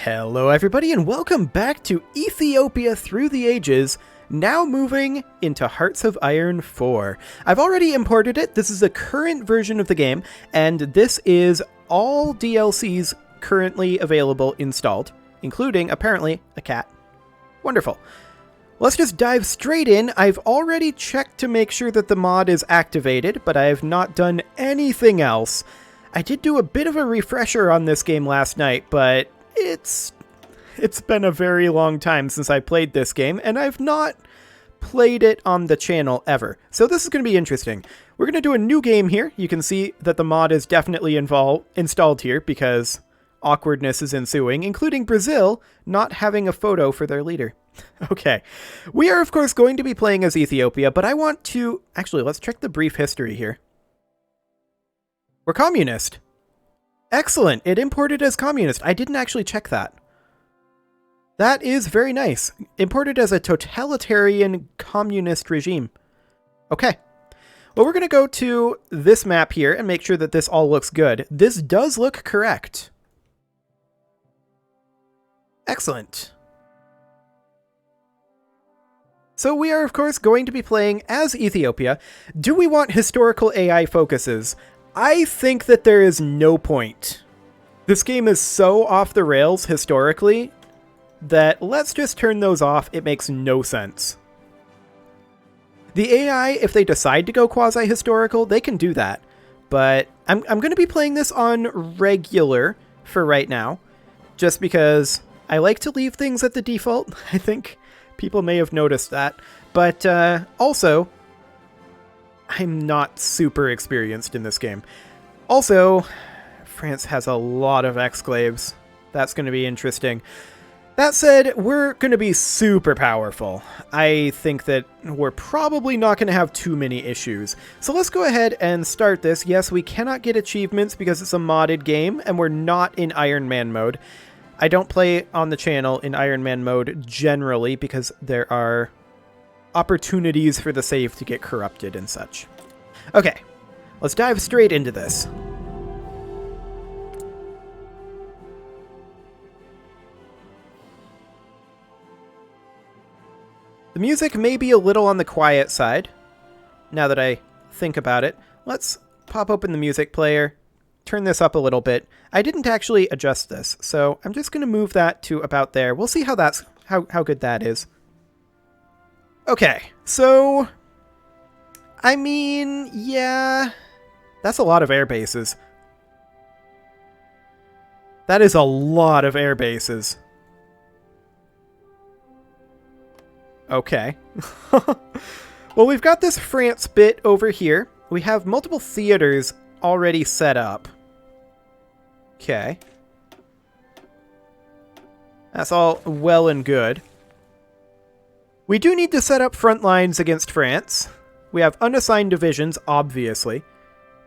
Hello everybody and welcome back to Ethiopia Through the Ages, now moving into Hearts of Iron 4. I've already imported it, this is the current version of the game, and this is all DLCs currently available installed, including, apparently, a cat. Wonderful. Let's just dive straight in. I've already checked to make sure that the mod is activated, but I have not done anything else. I did do a bit of a refresher on this game last night, but it's been a very long time since I played this game, and I've not played it on the channel ever. So this is going to be interesting. We're going to do a new game here. You can see that the mod is definitely installed here because awkwardness is ensuing, including Brazil not having a photo for their leader. Okay. We are, of course, going to be playing as Ethiopia, but I want to... Actually, let's check the brief history here. We're communist. Excellent. It imported as communist. I didn't actually check that. That is very nice. Imported as a totalitarian communist regime. Okay. Well, we're going to go to this map here and make sure that this all looks good. This does look correct. Excellent. So we are, of course, going to be playing as Ethiopia. Do we want historical AI focuses? I think that there is no point. This game is so off the rails historically that let's just turn those off. It makes no sense. The AI, if they decide to go quasi-historical, they can do that. But I'm going to be playing this on regular for right now, just because I like to leave things at the default. I think people may have noticed that. But also, I'm not super experienced in this game. Also, France has a lot of exclaves. That's going to be interesting. That said, we're going to be super powerful. I think that we're probably not going to have too many issues. So let's go ahead and start this. Yes, we cannot get achievements because it's a modded game, and we're not in Iron Man mode. I don't play on the channel in Iron Man mode generally because there are opportunities for the save to get corrupted and such. Okay, let's dive straight into this. The music may be a little on the quiet side, now that I think about it. Let's pop open the music player, turn this up a little bit. I didn't actually adjust this, so I'm just going to move that to about there. We'll see how good that is. Okay, so... I mean, yeah, that's a lot of air bases. That is a lot of air bases. Okay. Well, we've got this France bit over here. We have multiple theaters already set up. Okay. That's all well and good. We do need to set up front lines against France. We have unassigned divisions, obviously.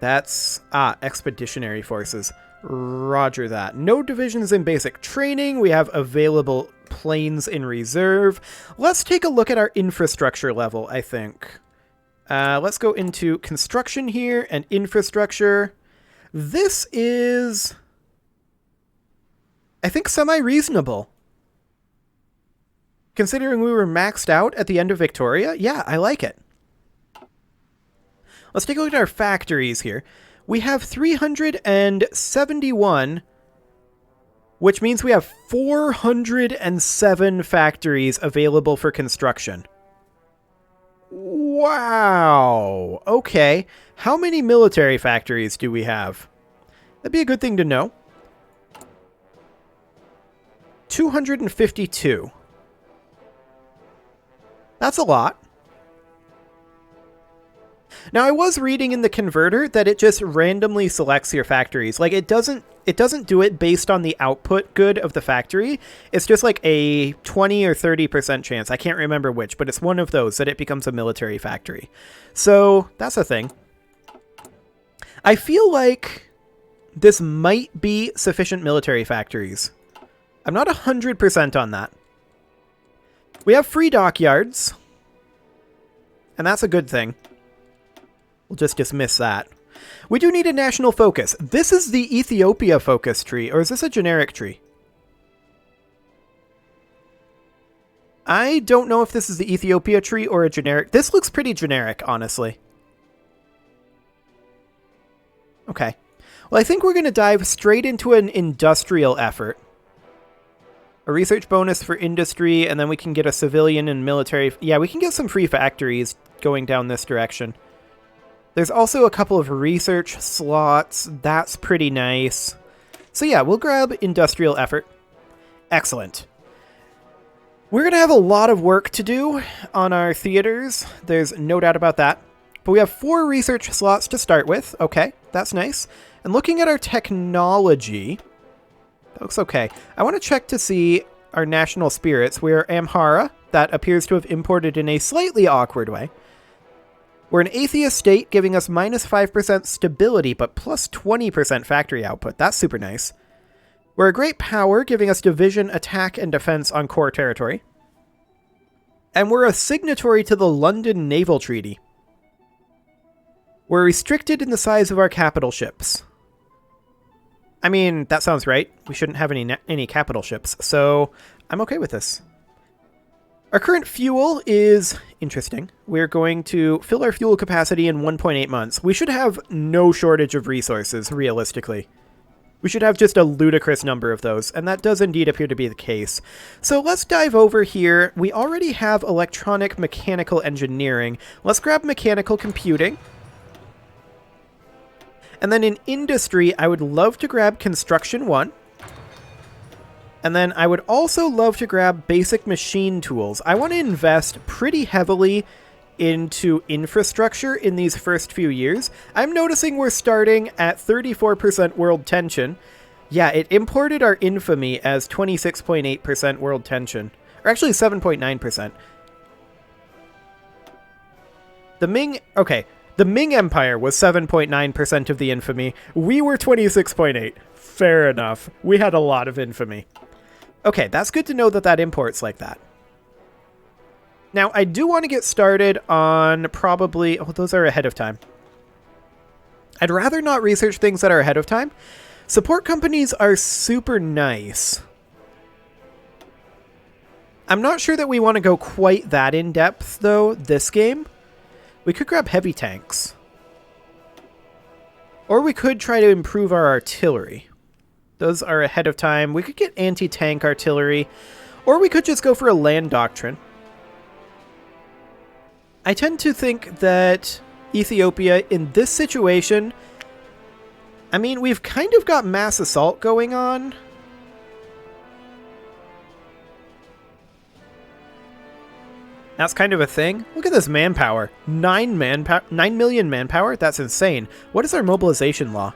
That's... expeditionary forces. Roger that. No divisions in basic training. We have available planes in reserve. Let's take a look at our infrastructure level, I think. Let's go into construction here and infrastructure. This is... I think semi-reasonable. Considering we were maxed out at the end of Victoria, yeah, I like it. Let's take a look at our factories here. We have 371, which means we have 407 factories available for construction. Wow. Okay. How many military factories do we have? That'd be a good thing to know. 252. That's a lot. Now, I was reading in the converter that it just randomly selects your factories. Like, it doesn't do it based on the output good of the factory. It's just like a 20 or 30% chance. I can't remember which, but it's one of those that it becomes a military factory. So, that's a thing. I feel like this might be sufficient military factories. I'm not 100% on that. We have free dockyards, and that's a good thing. We'll just dismiss that. We do need a national focus. This is the Ethiopia focus tree, or is this a generic tree? I don't know if this is the Ethiopia tree or a generic. This looks pretty generic, honestly. Okay. Well, I think we're going to dive straight into an industrial effort. A research bonus for industry, and then we can get a civilian and military. Yeah, we can get some free factories going down this direction. There's also a couple of research slots. That's pretty nice. So yeah, we'll grab industrial effort. Excellent. We're going to have a lot of work to do on our theaters. There's no doubt about that. But we have 4 research slots to start with. Okay, that's nice. And looking at our technology, that looks okay. I want to check to see our national spirits. We're Amhara. That appears to have imported in a slightly awkward way. We're an atheist state, giving us -5% stability, but plus 20% factory output. That's super nice. We're a great power, giving us division, attack, and defense on core territory. And we're a signatory to the London Naval Treaty. We're restricted in the size of our capital ships. I mean, that sounds right. We shouldn't have any capital ships, so I'm okay with this. Our current fuel is interesting. We're going to fill our fuel capacity in 1.8 months. We should have no shortage of resources, realistically. We should have just a ludicrous number of those, and that does indeed appear to be the case. So let's dive over here. We already have electronic mechanical engineering. Let's grab mechanical computing. And then in industry, I would love to grab construction 1. And then I would also love to grab basic machine tools. I want to invest pretty heavily into infrastructure in these first few years. I'm noticing we're starting at 34% world tension. Yeah, it imported our infamy as 26.8% world tension. Or actually 7.9%. The Ming Empire was 7.9% of the infamy. We were 26.8. Fair enough. We had a lot of infamy. Okay, that's good to know that that imports like that. Now, I do want to get started on probably... Oh, those are ahead of time. I'd rather not research things that are ahead of time. Support companies are super nice. I'm not sure that we want to go quite that in-depth, though, this game. We could grab heavy tanks. Or we could try to improve our artillery. Those are ahead of time. We could get anti-tank artillery. Or we could just go for a land doctrine. I tend to think that Ethiopia, in this situation... I mean, we've kind of got mass assault going on. That's kind of a thing. Look at this manpower. 9 million manpower? That's insane. What is our mobilization law?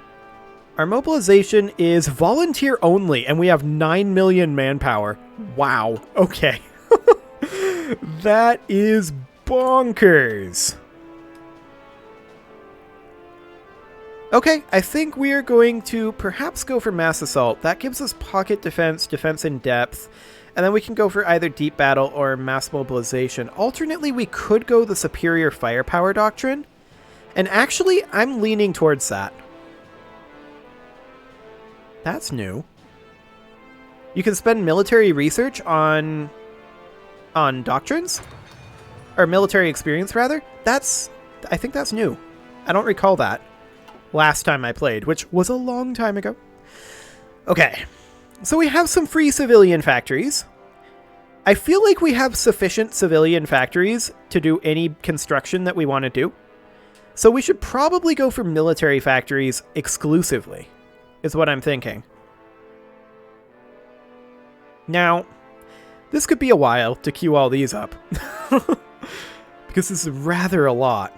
Our mobilization is volunteer only, and we have 9 million manpower. Wow. Okay. That is bonkers. Okay, I think we are going to perhaps go for mass assault. That gives us pocket defense, defense in depth, and then we can go for either deep battle or mass mobilization. Alternately, we could go the superior firepower doctrine, and actually, I'm leaning towards that. That's new. You can spend military research on doctrines? Or military experience, rather? I think that's new. I don't recall that last time I played, which was a long time ago. Okay, so we have some free civilian factories. I feel like we have sufficient civilian factories to do any construction that we want to do. So we should probably go for military factories exclusively, is what I'm thinking. Now, this could be a while to queue all these up. Because this is rather a lot.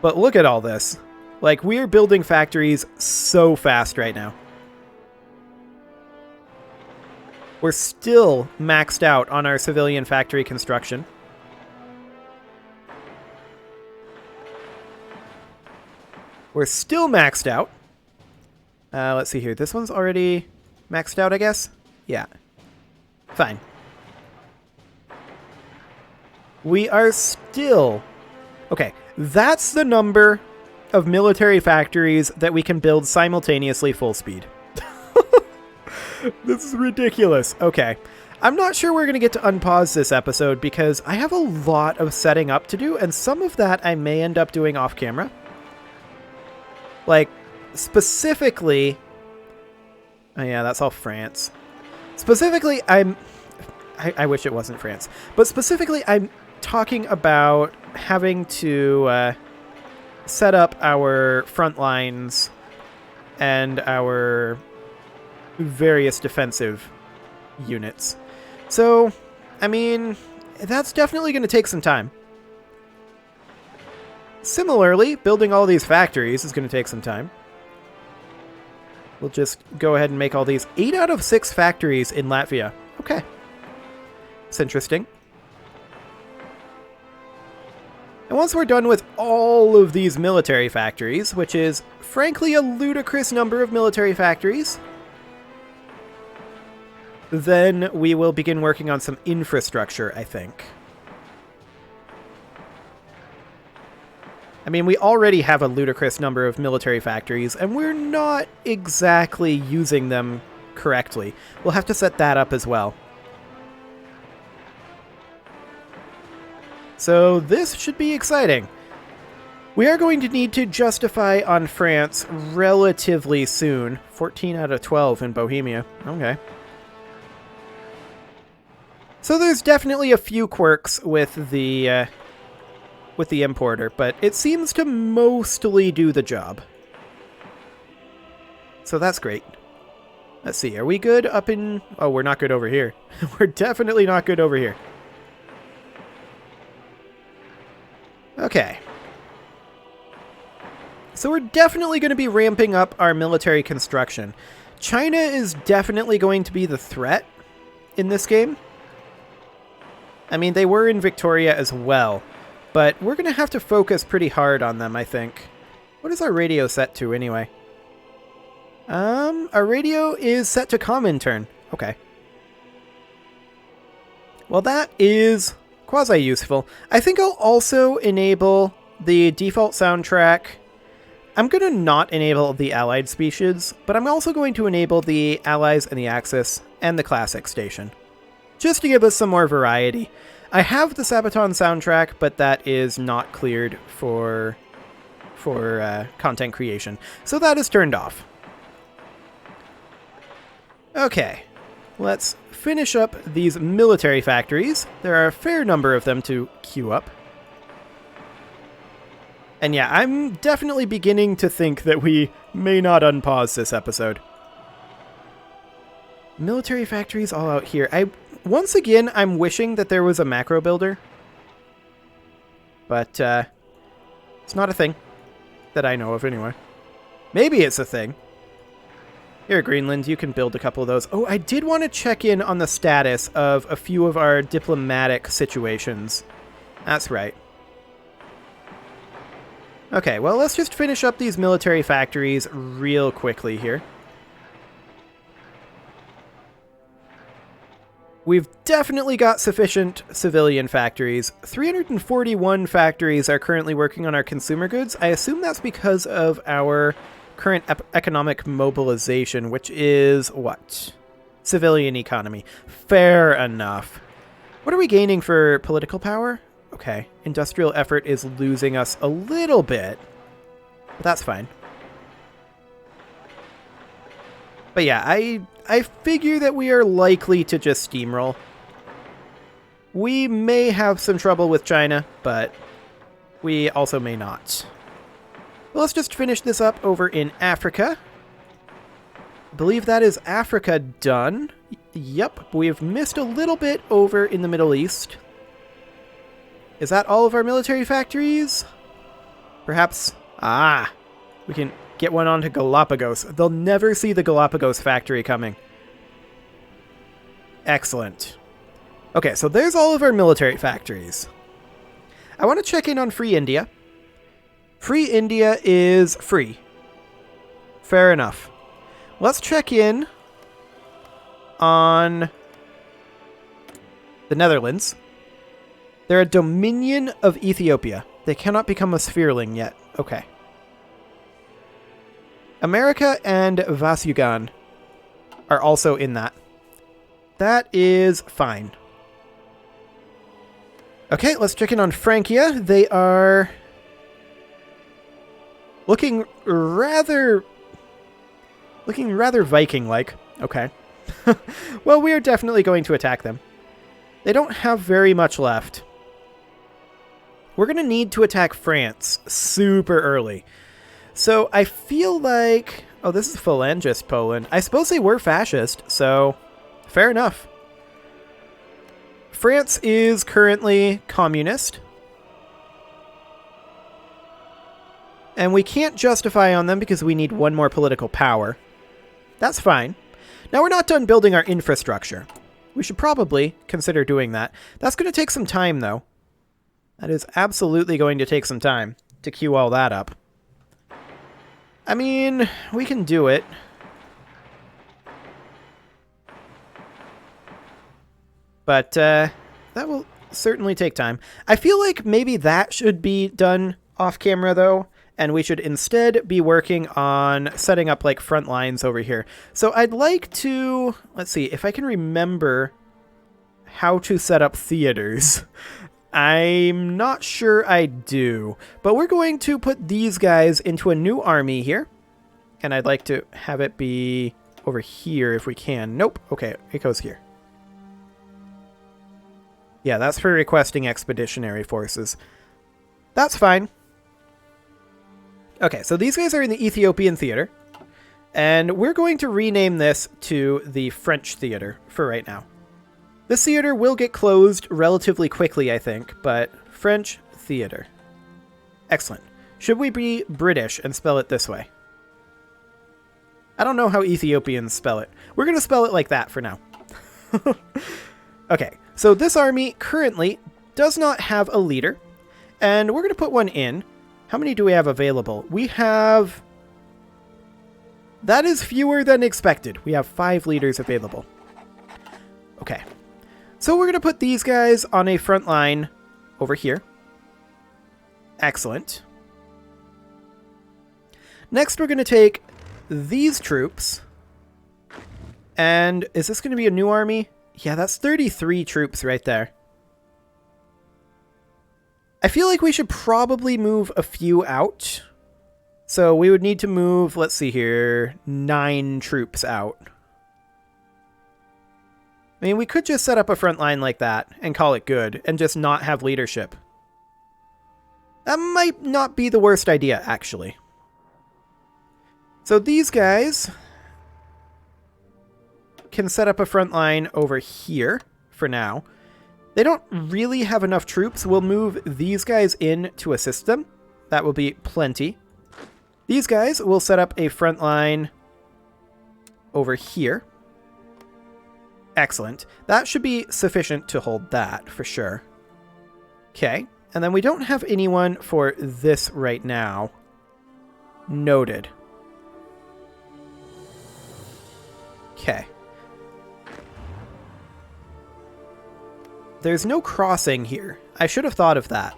But look at all this. Like, we're building factories so fast right now. We're still maxed out on our civilian factory construction. We're still maxed out. Let's see here. This one's already maxed out, I guess? Yeah. Fine. We are still... Okay, that's the number of military factories that we can build simultaneously full speed. This is ridiculous. Okay. I'm not sure we're going to get to unpause this episode because I have a lot of setting up to do, and some of that I may end up doing off camera. Like, specifically... Oh yeah, that's all France. Specifically, I wish it wasn't France. But specifically, I'm talking about having to set up our front lines and our various defensive units. So, I mean, that's definitely going to take some time. Similarly, building all these factories is going to take some time. We'll just go ahead and make all these 8 out of 6 factories in Latvia. Okay. It's interesting. And once we're done with all of these military factories, which is, frankly, a ludicrous number of military factories, then we will begin working on some infrastructure, I think. I mean, we already have a ludicrous number of military factories, and we're not exactly using them correctly. We'll have to set that up as well. So this should be exciting. We are going to need to justify on France relatively soon. 14 out of 12 in Bohemia. Okay. So there's definitely a few quirks with the importer, but it seems to mostly do the job. So that's great. Let's see, are we good up in... Oh, we're not good over here. We're definitely not good over here. Okay. So we're definitely going to be ramping up our military construction. China is definitely going to be the threat in this game. I mean, they were in Victoria as well, but we're going to have to focus pretty hard on them, I think. What is our radio set to, anyway? Our radio is set to Comintern. Okay. Well, that is quasi-useful. I think I'll also enable the default soundtrack. I'm going to not enable the Allied speeches, but I'm also going to enable the Allies and the Axis and the Classic station, just to give us some more variety. I have the Sabaton soundtrack, but that is not cleared for content creation, so that is turned off. Okay, let's finish up these military factories. There are a fair number of them to queue up. And yeah, I'm definitely beginning to think that we may not unpause this episode. Military factories all out here. Once again, I'm wishing that there was a macro builder. But, it's not a thing. That I know of, anyway. Maybe it's a thing. Here, Greenland, you can build a couple of those. Oh, I did want to check in on the status of a few of our diplomatic situations. That's right. Okay, well, let's just finish up these military factories real quickly here. We've definitely got sufficient civilian factories. 341 factories are currently working on our consumer goods. I assume that's because of our current economic mobilization, which is what? Civilian economy. Fair enough. What are we gaining for political power? Okay, industrial effort is losing us a little bit, but that's fine. But yeah, I figure that we are likely to just steamroll. We may have some trouble with China, but we also may not. Well, let's just finish this up over in Africa. I believe that is Africa done. Yep, we've missed a little bit over in the Middle East. Is that all of our military factories? Perhaps... Ah! We can get one onto Galapagos. They'll never see the Galapagos factory coming. Excellent. Okay, so there's all of our military factories. I want to check in on Free India. Free India is free. Fair enough. Let's check in on the Netherlands. They're a dominion of Ethiopia. They cannot become a sphereling yet. Okay. America and Vasugan. are also in that. That is fine. Okay, let's check in on Francia. They are looking rather Viking-like. Okay. Well, we are definitely going to attack them. They don't have very much left. We're going to need to attack France super early. So I feel like... Oh, this is Phalangist Poland. I suppose they were fascist, so fair enough. France is currently communist. And we can't justify on them because we need one more political power. That's fine. Now we're not done building our infrastructure. We should probably consider doing that. That's going to take some time, though. That is absolutely going to take some time to queue all that up. I mean, we can do it. But that will certainly take time. I feel like maybe that should be done off camera, though. And we should instead be working on setting up, like, front lines over here. So I'd like to... Let's see, if I can remember how to set up theaters. I'm not sure I do. But we're going to put these guys into a new army here. And I'd like to have it be over here if we can. Nope. Okay, it goes here. Yeah, that's for requesting expeditionary forces. That's fine. Okay, so these guys are in the Ethiopian theater, and we're going to rename this to the French theater for right now. This theater will get closed relatively quickly, I think, but French theater. Excellent. Should we be British and spell it this way? I don't know how Ethiopians spell it. We're going to spell it like that for now. Okay, so this army currently does not have a leader, and we're going to put one in. How many do we have available? We have... That is fewer than expected. We have 5 leaders available. Okay. So we're going to put these guys on a front line over here. Excellent. Next, we're going to take these troops. And is this going to be a new army? Yeah, that's 33 troops right there. I feel like we should probably move a few out. So we would need to move, let's see here, 9 troops out. I mean, we could just set up a front line like that and call it good and just not have leadership. That might not be the worst idea, actually. So these guys can set up a front line over here for now. They don't really have enough troops. We'll move these guys in to assist them. That will be plenty. These guys will set up a front line over here. Excellent. That should be sufficient to hold that, for sure. Okay. And then we don't have anyone for this right now. Noted. Okay. There's no crossing here. I should have thought of that.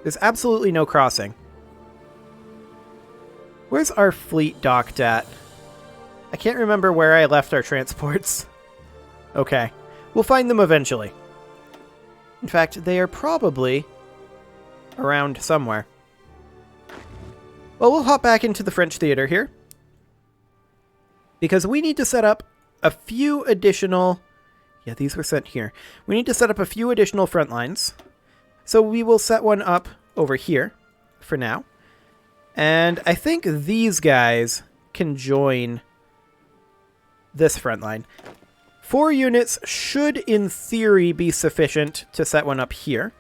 There's absolutely no crossing. Where's our fleet docked at? I can't remember where I left our transports. Okay. We'll find them eventually. In fact, they are probably around somewhere. Well, we'll hop back into the French theater here. Because we need to set up a few additional... Yeah, these were sent here. We need to set up a few additional front lines. So we will set one up over here for now. And I think these guys can join this front line. 4 units should, in theory, be sufficient to set one up here.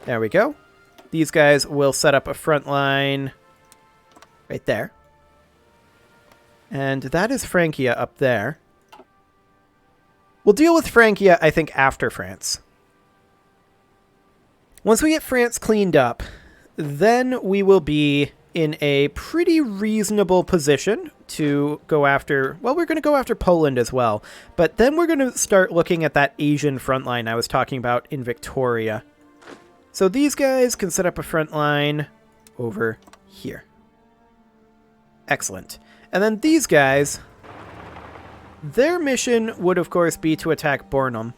There we go. These guys will set up a front line right there. And that is Francia up there. We'll deal with Francia, I think, after France. Once we get France cleaned up, then we will be in a pretty reasonable position to go after... Well, we're going to go after Poland as well. But then we're going to start looking at that Asian front line I was talking about in Victoria. So these guys can set up a front line over here. Excellent. And then these guys, their mission would, of course, be to attack Bornholm.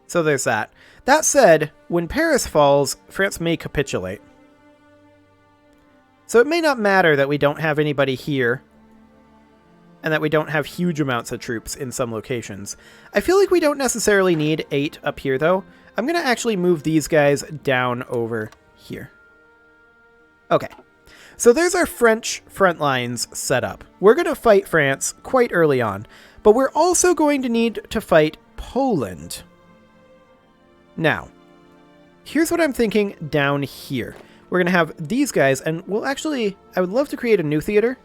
So there's that. That said, when Paris falls, France may capitulate. So it may not matter that we don't have anybody here, and that we don't have huge amounts of troops in some locations. I feel like we don't necessarily need 8 up here, though. I'm going to actually move these guys down over here. Okay. So there's our French front lines set up. We're going to fight France quite early on, but we're also going to need to fight Poland. Now, here's what I'm thinking down here. We're going to have these guys, and we'll actually... I would love to create a new theater.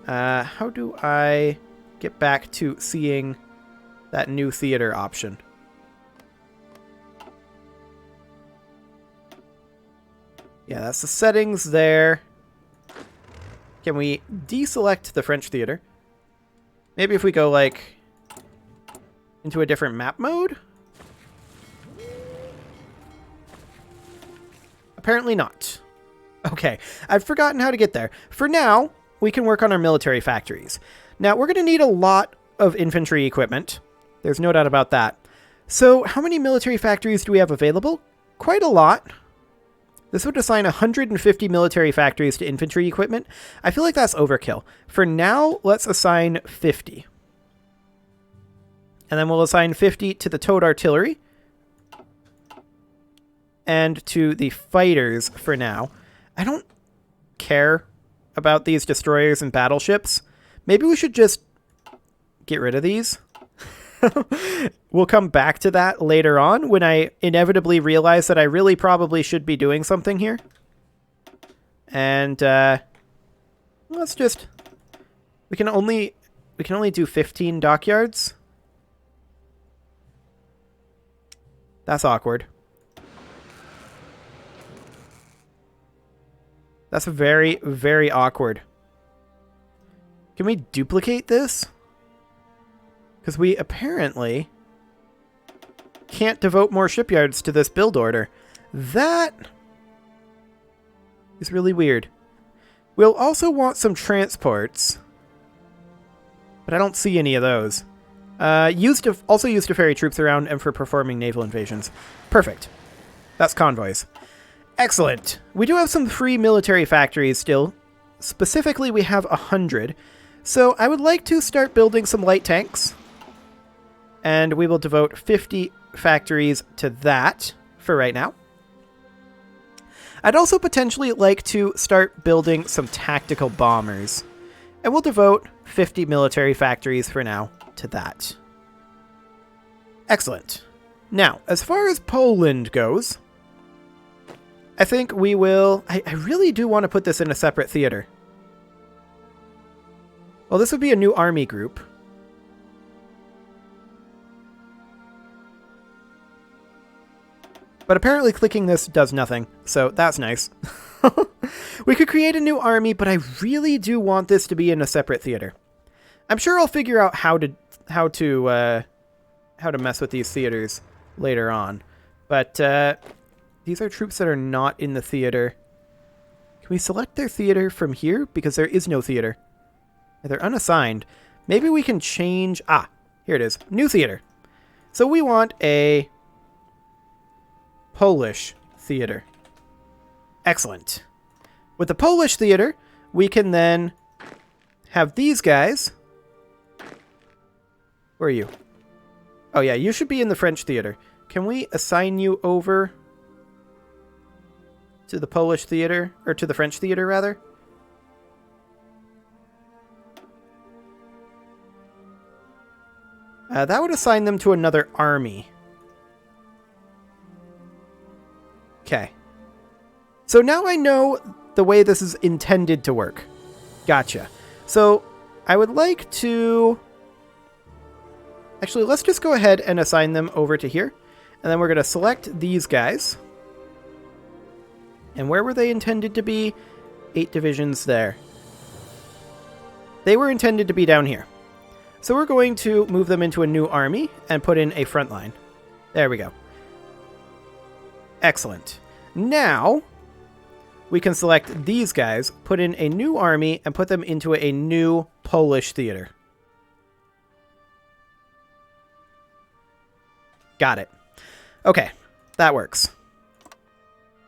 How do I get back to seeing that new theater option? Yeah, that's the settings there. Can we deselect the French theater? Maybe if we go, like, into a different map mode? Apparently not. Okay, I've forgotten how to get there. For now, we can work on our military factories. Now, we're going to need a lot of infantry equipment. There's no doubt about that. So, how many military factories do we have available? Quite a lot. This would assign 150 military factories to infantry equipment. I feel like that's overkill. For now, let's assign 50. And then we'll assign 50 to the towed artillery. And to the fighters for now. I don't care about these destroyers and battleships. Maybe we should just get rid of these. We'll come back to that later on when I inevitably realize that I really probably should be doing something here. And let's just... We can only do 15 dockyards. That's awkward. That's very, very awkward. Can we duplicate this? Because we apparently can't devote more shipyards to this build order. That is really weird. We'll also want some transports. But I don't see any of those. Also used to ferry troops around and for performing naval invasions. Perfect. That's convoys. Excellent. We do have some free military factories still. Specifically, we have 100. So I would like to start building some light tanks. And we will devote 50 factories to that for right now. I'd also potentially like to start building some tactical bombers. And we'll devote 50 military factories for now to that. Excellent. Now, as far as Poland goes... I think we will... I really do want to put this in a separate theater. Well, this would be a new army group. But apparently clicking this does nothing, so that's nice. We could create a new army, but I really do want this to be in a separate theater. I'm sure I'll figure out how to mess with these theaters later on. But these are troops that are not in the theater. Can we select their theater from here? Because there is no theater. They're unassigned. Maybe we can change... Ah, here it is. New theater. So we want a Polish theater. Excellent. With the Polish theater, we can then have these guys. Where are you? Oh yeah, you should be in the French theater. Can we assign you over to the Polish theater, or to the French theater, rather? That would assign them to another army. Okay. So now I know the way this is intended to work. Gotcha. So I would like to... Actually, let's just go ahead and assign them over to here. And then we're going to select these guys. And where were they intended to be? 8 divisions there. They were intended to be down here. So we're going to move them into a new army and put in a front line. There we go. Excellent. Now, we can select these guys, put in a new army, and put them into a new Polish theater. Got it. Okay, that works.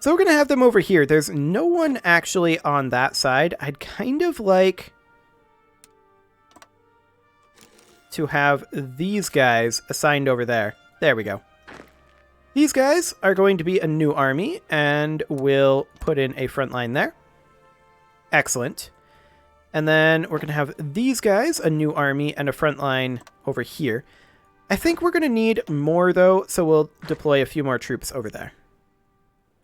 So we're going to have them over here. There's no one actually on that side. I'd kind of like to have these guys assigned over there. There we go. These guys are going to be a new army, and we'll put in a front line there. Excellent. And then we're going to have these guys, a new army, and a front line over here. I think we're going to need more, though, so we'll deploy a few more troops over there.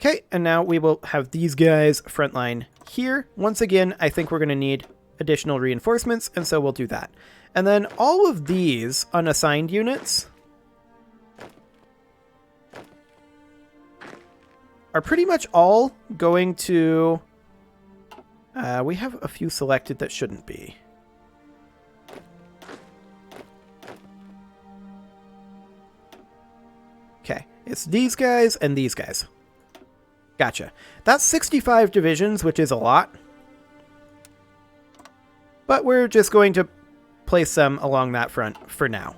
Okay, and now we will have these guys front line here. Once again, I think we're going to need additional reinforcements, and so we'll do that. And then all of these unassigned units are pretty much all going to... we have a few selected that shouldn't be. Okay, it's these guys and these guys. Gotcha. That's 65 divisions, which is a lot. But we're just going to place them along that front for now.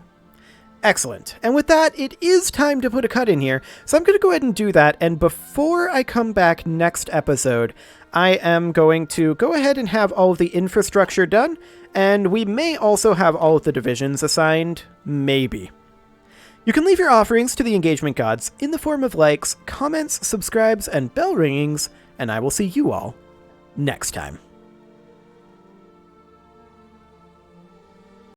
Excellent. And with that, it is time to put a cut in here. So I'm going to go ahead and do that. And before I come back next episode, I am going to go ahead and have all of the infrastructure done. And we may also have all of the divisions assigned. Maybe. You can leave your offerings to the engagement gods in the form of likes, comments, subscribes, and bell ringings. And I will see you all next time.